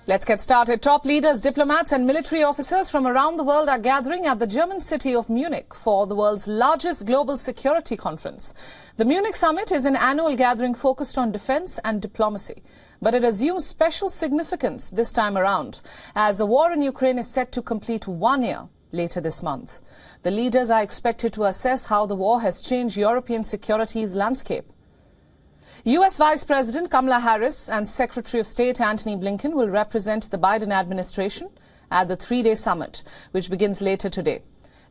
Let's get started. Top leaders, diplomats and military officers from around the world are gathering at the German city of Munich for the world's largest global security conference. The Munich summit is an annual gathering focused on defense and diplomacy. But it assumes special significance this time around, as the war in Ukraine is set to complete 1 year later this month. The leaders are expected to assess how the war has changed European security's landscape. U.S. Vice President Kamala Harris and Secretary of State Antony Blinken will represent the Biden administration at the three-day summit, which begins later today.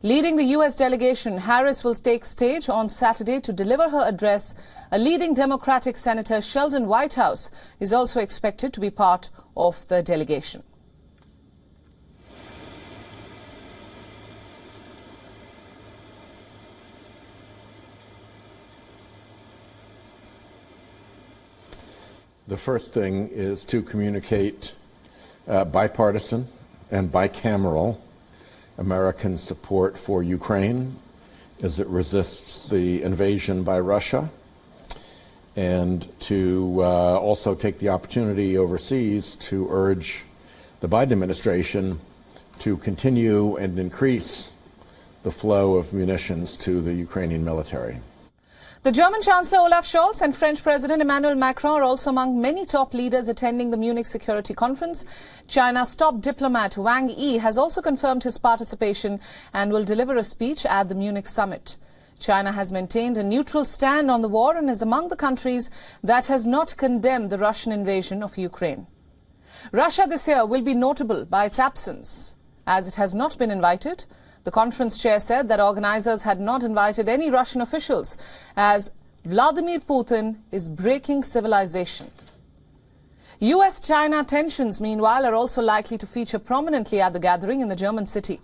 Leading the U.S. delegation, Harris will take stage on Saturday to deliver her address. A leading Democratic Senator, Sheldon Whitehouse, is also expected to be part of the delegation. The first thing is to communicate bipartisan and bicameral American support for Ukraine as it resists the invasion by Russia, and to also take the opportunity overseas to urge the Biden administration to continue and increase the flow of munitions to the Ukrainian military. The German Chancellor Olaf Scholz and French President Emmanuel Macron are also among many top leaders attending the Munich Security Conference. China's top diplomat Wang Yi has also confirmed his participation and will deliver a speech at the Munich summit. China has maintained a neutral stand on the war and is among the countries that has not condemned the Russian invasion of Ukraine. Russia this year will be notable by its absence, as it has not been invited. The conference chair said that organizers had not invited any Russian officials, as Vladimir Putin is breaking civilization. US-China tensions, meanwhile, are also likely to feature prominently at the gathering in the German city.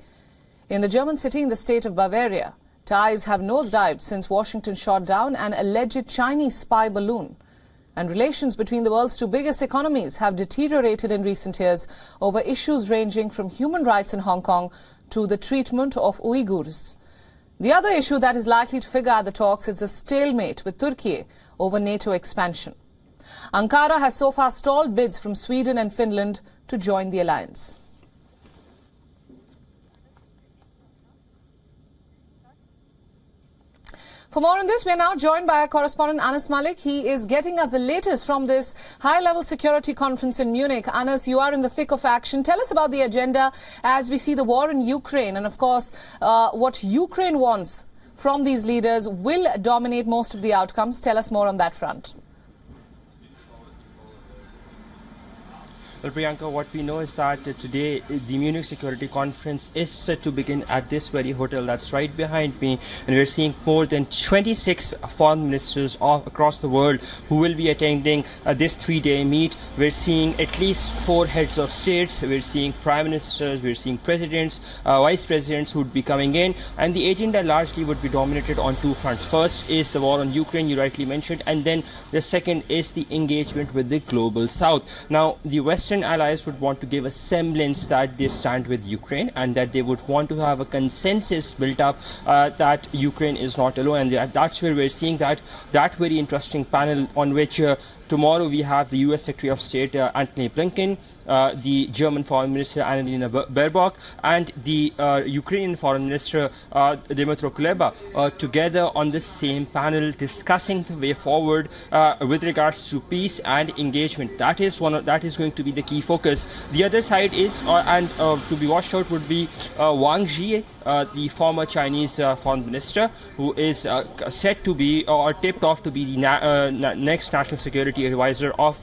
In the state of Bavaria, ties have nosedived since Washington shot down an alleged Chinese spy balloon. And relations between the world's two biggest economies have deteriorated in recent years over issues ranging from human rights in Hong Kong to the treatment of Uyghurs. The other issue that is likely to figure out the talks is a stalemate with Turkey over NATO expansion. Ankara has so far stalled bids from Sweden and Finland to join the alliance. For more on this, we are now joined by our correspondent Anas Malik. He is getting us the latest from this high-level security conference in Munich. Anas, you are in the thick of action. Tell us about the agenda as we see the war in Ukraine, and of course what Ukraine wants from these leaders will dominate most of the outcomes. Tell us more on that front. Well, Priyanka, what we know is that today the Munich Security Conference is set to begin at this very hotel that's right behind me, and we're seeing more than 26 foreign ministers across the world who will be attending this three-day meet. We're seeing at least 4 heads of states, we're seeing prime ministers, we're seeing presidents, vice presidents who would be coming in, and the agenda largely would be dominated on 2 fronts. First is the war on Ukraine, you rightly mentioned, and then the second is the engagement with the global south. Now, the Western allies would want to give a semblance that they stand with Ukraine and that they would want to have a consensus built up that Ukraine is not alone, and that's where we're seeing that very interesting panel on which tomorrow we have the US Secretary of State Antony Blinken, the German Foreign Minister Annalena Baerbock, and the Ukrainian Foreign Minister Dmytro Kuleba together on the same panel discussing the way forward with regards to peace and engagement. That is going to be the key focus. The other side is to be watched out would be Wang Yi, the former Chinese foreign minister, who is set to be or tipped off to be the next national security advisor of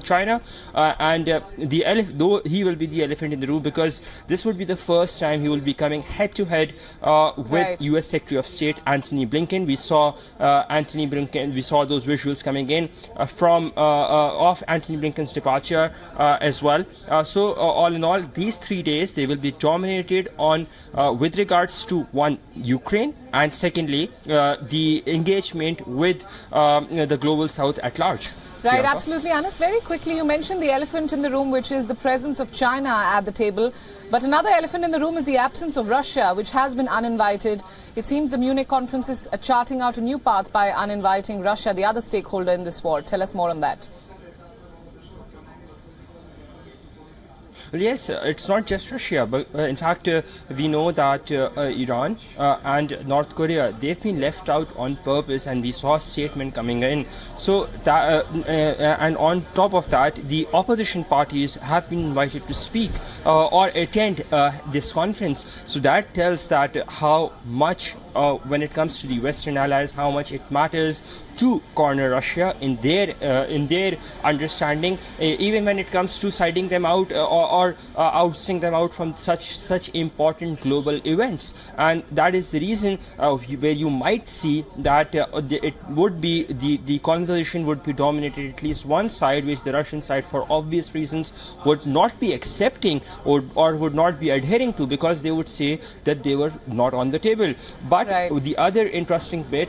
China, though he will be the elephant in the room, because this would be the first time he will be coming head-to-head with US Secretary of State Antony Blinken. We saw Antony Blinken, we saw those visuals coming in from of Antony Blinken's departure as well. So all in all, these 3 days they will be dominated on with regards to one, Ukraine, and secondly the engagement with the global south at large. Right, absolutely. Anas, very quickly, you mentioned the elephant in the room, which is the presence of China at the table. But another elephant in the room is the absence of Russia, which has been uninvited. It seems the Munich conference is charting out a new path by uninviting Russia, the other stakeholder in this war. Tell us more on that. Well, yes, it's not just Russia, but in fact, we know that Iran and North Korea, they've been left out on purpose, and we saw a statement coming in. So, and on top of that, the opposition parties have been invited to speak or attend this conference. So that tells that how much, when it comes to the Western allies, how much it matters to corner Russia in their understanding, even when it comes to siding them out or ousting them out from such important global events. And that is the reason where you might see that it would be the conversation would be dominated at least one side, which the Russian side, for obvious reasons, would not be accepting or would not be adhering to, because they would say that they were not on the table. But the other interesting bit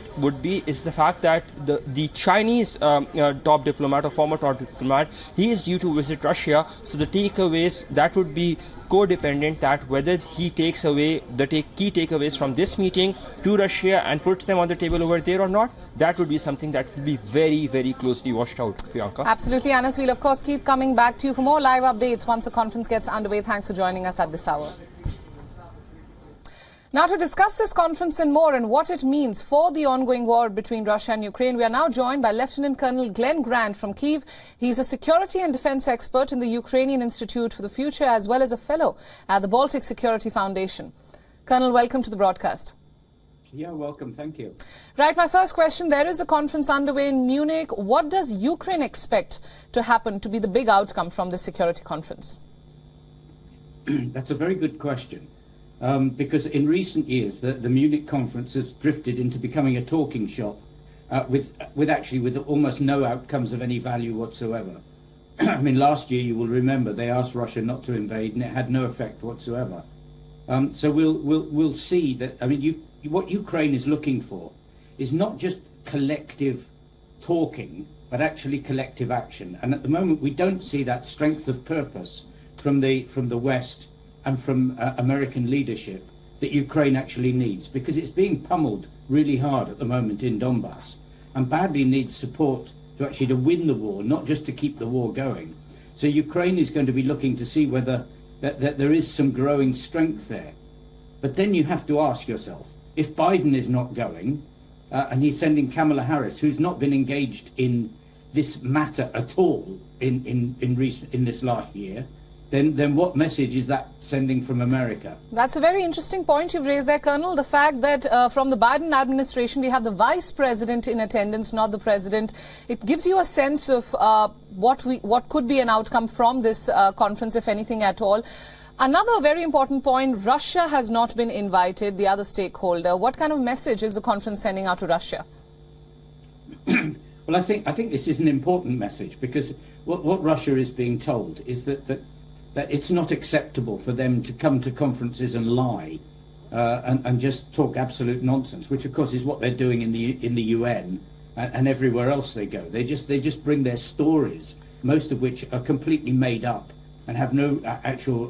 is the fact that the Chinese top diplomat or former top diplomat, he is due to visit Russia. So the takeaways, that would be codependent, that whether he takes away the key takeaways from this meeting to Russia and puts them on the table over there or not, that would be something that will be very, very closely washed out, Priyanka. Absolutely, Anas. We'll of course keep coming back to you for more live updates once the conference gets underway. Thanks for joining us at this hour. Now, to discuss this conference and more and what it means for the ongoing war between Russia and Ukraine, we are now joined by Lieutenant Colonel Glenn Grant from Kyiv. He's a security and defense expert in the Ukrainian Institute for the Future, as well as a fellow at the Baltic Security Foundation. Colonel, welcome to the broadcast. Yeah, welcome. Thank you. Right, my first question, there is a conference underway in Munich. What does Ukraine expect to happen to be the big outcome from this security conference? That's a very good question. Because in recent years, the Munich conference has drifted into becoming a talking shop with almost no outcomes of any value whatsoever. I mean, last year, you will remember, they asked Russia not to invade, and it had no effect whatsoever. So we'll see that. I mean, what Ukraine is looking for is not just collective talking, but actually collective action. And at the moment, we don't see that strength of purpose from the West and from American leadership that Ukraine actually needs, because it's being pummeled really hard at the moment in Donbass and badly needs support to win the war, not just to keep the war going. So Ukraine is going to be looking to see whether that there is some growing strength there. But then you have to ask yourself, if Biden is not going and he's sending Kamala Harris, who's not been engaged in this matter at all in this last year, then what message is that sending from America? That's a very interesting point you've raised there, Colonel. The fact that from the Biden administration, we have the vice president in attendance, not the president. It gives you a sense of what could be an outcome from this conference, if anything at all. Another very important point, Russia has not been invited, the other stakeholder. What kind of message is the conference sending out to Russia? Well, I think this is an important message, because what Russia is being told is that it's not acceptable for them to come to conferences and lie and just talk absolute nonsense, which of course is what they're doing in the UN and everywhere else they go. They just bring their stories, most of which are completely made up and have no actual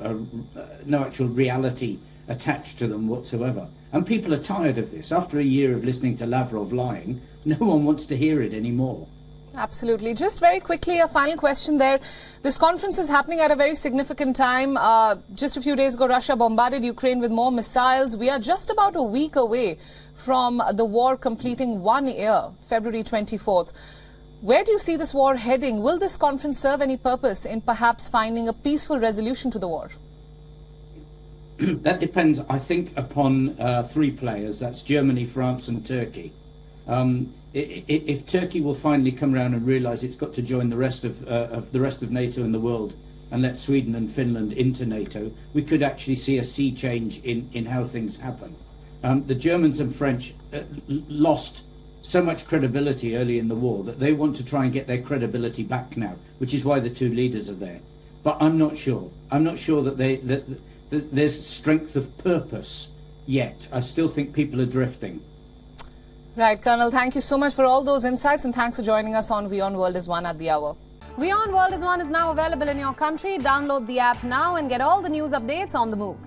reality attached to them whatsoever. And people are tired of this. After a year of listening to Lavrov lying, no one wants to hear it anymore. Absolutely. Just very quickly, a final question there. This conference is happening at a very significant time. Just a few days ago, Russia bombarded Ukraine with more missiles. We are just about a week away from the war completing 1 year, February 24th. Where do you see this war heading? Will this conference serve any purpose in perhaps finding a peaceful resolution to the war? That depends, I think, upon three players. That's Germany, France and Turkey. If Turkey will finally come around and realise it's got to join the rest of NATO in the world and let Sweden and Finland into NATO, we could actually see a sea change in how things happen. The Germans and French lost so much credibility early in the war that they want to try and get their credibility back now, which is why the two leaders are there. But I'm not sure. I'm not sure that there's strength of purpose yet. I still think people are drifting. Right, Colonel, thank you so much for all those insights, and thanks for joining us on WION World is One at the hour. WION World is One is now available in your country. Download the app now and get all the news updates on the move.